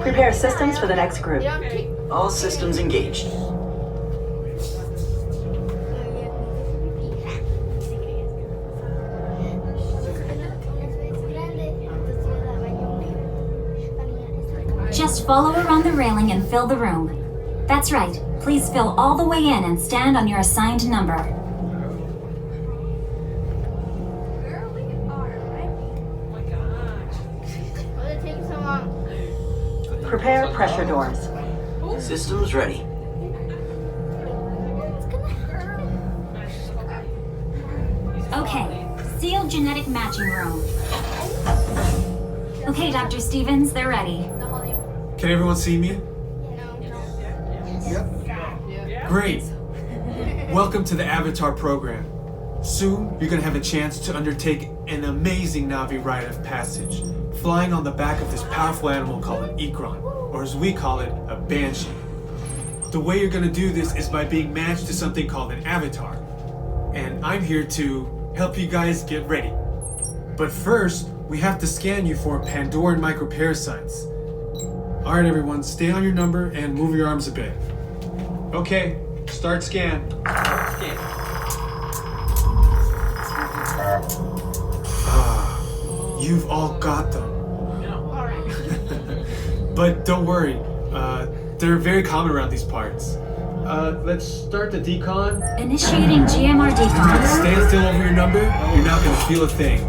Prepare systems for the next group. All systems engaged. Just follow around the railing and fill the room. That's right. Please fill all the way in and stand on your assigned number. Prepare pressure doors. Systems ready. Okay, sealed genetic matching room. Okay, Dr. Stevens, they're ready. Can everyone see me? Yep. Great. Welcome to the Avatar program. Soon, you're gonna have a chance to undertake an amazing Na'vi rite of passage, flying on the back of this powerful animal called an Ikron, or as we call it, a banshee. The way you're gonna do this is by being matched to something called an avatar. And I'm here to help you guys get ready. But first, we have to scan you for Pandoran microparasites. All right, everyone, stay on your number and move your arms a bit. Okay, start scan. You've all got them. But don't worry, they're very common around these parts. Let's start the decon. Initiating GMR decon. Stand still over your number, you're not gonna feel a thing.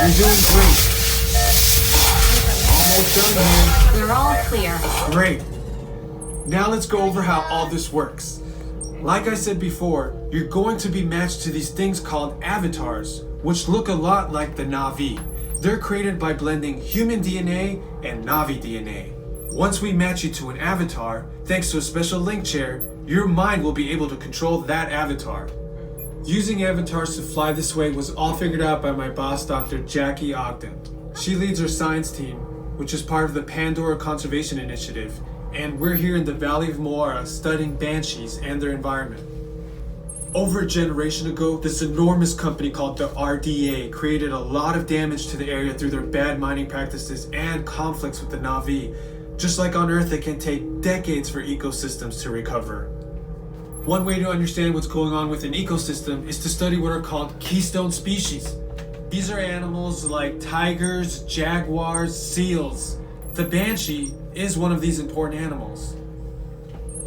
You're doing great. Almost done here. We're all clear. Great. Now let's go over how all this works. Like I said before, you're going to be matched to these things called avatars, which look a lot like the Na'vi. They're created by blending human DNA and Na'vi DNA. Once we match you to an avatar, thanks to a special link chair, your mind will be able to control that avatar. Using avatars to fly this way was all figured out by my boss, Dr. Jackie Ogden. She leads our science team, which is part of the Pandora Conservation Initiative, and we're here in the Valley of Moara studying banshees and their environment. Over a generation ago, this enormous company called the RDA created a lot of damage to the area through their bad mining practices and conflicts with the Na'vi. Just like on Earth, it can take decades for ecosystems to recover. One way to understand what's going on with an ecosystem is to study what are called keystone species. These are animals like tigers, jaguars, seals. The banshee is one of these important animals.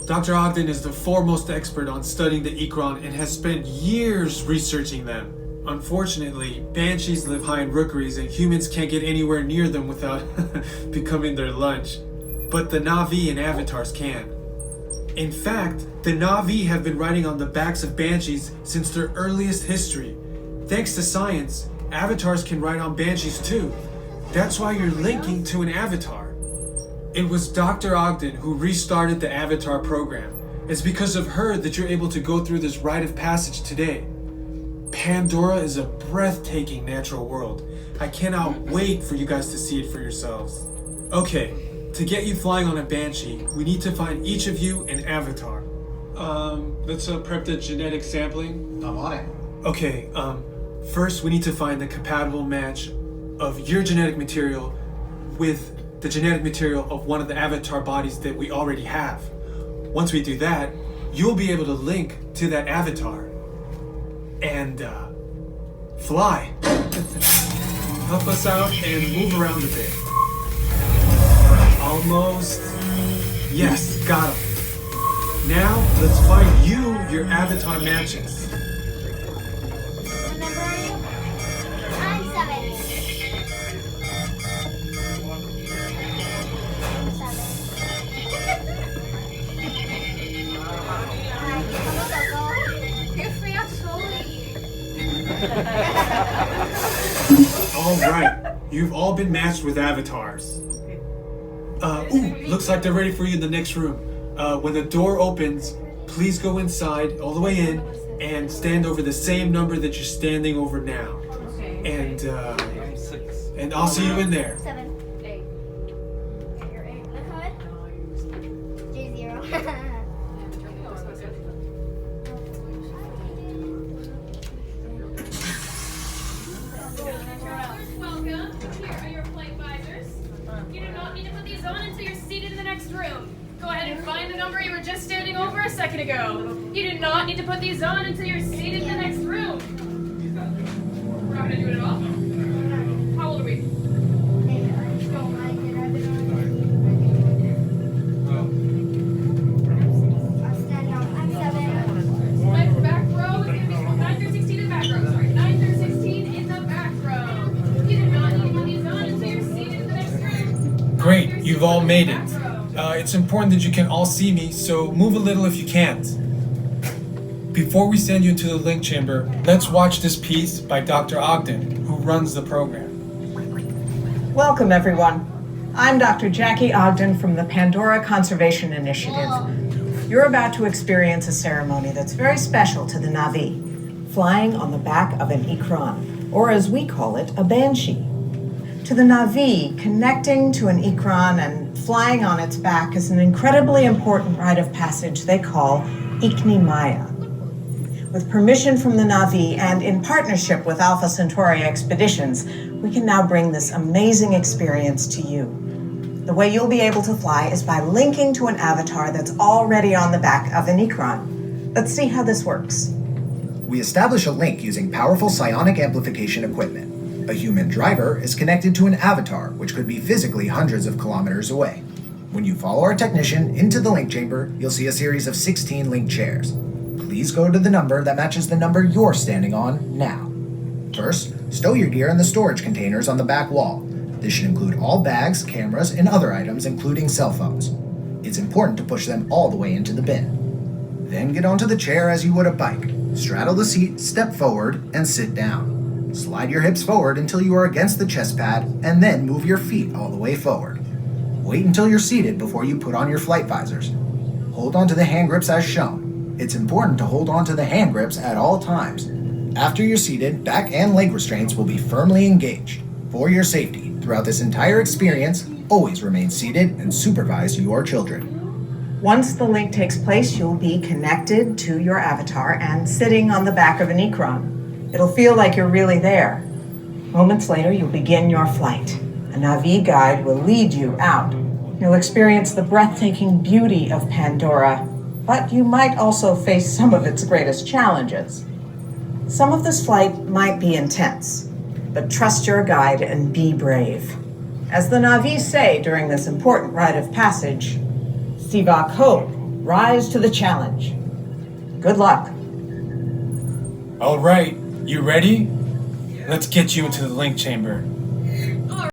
Dr. Ogden is the foremost expert on studying the Ikron and has spent years researching them. Unfortunately, banshees live high in rookeries and humans can't get anywhere near them without becoming their lunch. But the Na'vi and avatars can. In fact, the Na'vi have been riding on the backs of banshees since their earliest history. Thanks to science, avatars can ride on banshees too. That's why you're linking to an avatar. It was Dr. Ogden who restarted the Avatar program. It's because of her that you're able to go through this rite of passage today. Pandora is a breathtaking natural world. I cannot wait for you guys to see it for yourselves. Okay, to get you flying on a banshee, we need to find each of you an avatar. Let's prep the genetic sampling. I'm on it. Okay, first we need to find the compatible match of your genetic material with the genetic material of one of the avatar bodies that we already have. Once we do that, you'll be able to link to that avatar and fly. Help us out and move around a bit. Almost. Yes, got him. Now, let's find you your avatar matches. What number are you? I'm 7. All right, you've all been matched with avatars. Looks like they're ready for you in the next room. When the door opens, please go inside, all the way in, and stand over the same number that you're standing over now. And I'll see you in there. 7. 8. You're 8. Muhammad? J0. next room. Go ahead and find the number you were just standing over a second ago. You do not need to put these on until you're seated in the next room. We're not going to do it at all? How old are we? Back row is going to be 9 through 16 in the back row. Sorry, 9 through 16 in the back row. You do not need to put these on until you're seated in the next room. Great, you've all made it. It's important that you can all see me, so move a little if you can't. Before we send you into the link chamber, let's watch this piece by Dr. Ogden, who runs the program. Welcome, everyone. I'm Dr. Jackie Ogden from the Pandora Conservation Initiative. You're about to experience a ceremony that's very special to the Na'vi, flying on the back of an ikran, or as we call it, a banshee. To the Na'vi, connecting to an ikran and flying on its back is an incredibly important rite of passage they call Ikni Maya. With permission from the Na'vi and in partnership with Alpha Centauri Expeditions, we can now bring this amazing experience to you. The way you'll be able to fly is by linking to an avatar that's already on the back of an ikran. Let's see how this works. We establish a link using powerful psionic amplification equipment. A human driver is connected to an avatar, which could be physically hundreds of kilometers away. When you follow our technician into the link chamber, you'll see a series of 16 link chairs. Please go to the number that matches the number you're standing on now. First, stow your gear in the storage containers on the back wall. This should include all bags, cameras, and other items, including cell phones. It's important to push them all the way into the bin. Then get onto the chair as you would a bike. Straddle the seat, step forward, and sit down. Slide your hips forward until you are against the chest pad, and then move your feet all the way forward. Wait until you're seated before you put on your flight visors. Hold on to the hand grips as shown. It's important to hold on to the hand grips at all times. After you're seated, back and leg restraints will be firmly engaged. For your safety, throughout this entire experience, always remain seated and supervise your children. Once the link takes place, you'll be connected to your avatar and sitting on the back of an ikran. It'll feel like you're really there. Moments later, you'll begin your flight. A Na'vi guide will lead you out. You'll experience the breathtaking beauty of Pandora, but you might also face some of its greatest challenges. Some of this flight might be intense, but trust your guide and be brave. As the Na'vi say during this important rite of passage, Sivak Ho, rise to the challenge. Good luck. All right, you ready? Let's get you into the link chamber.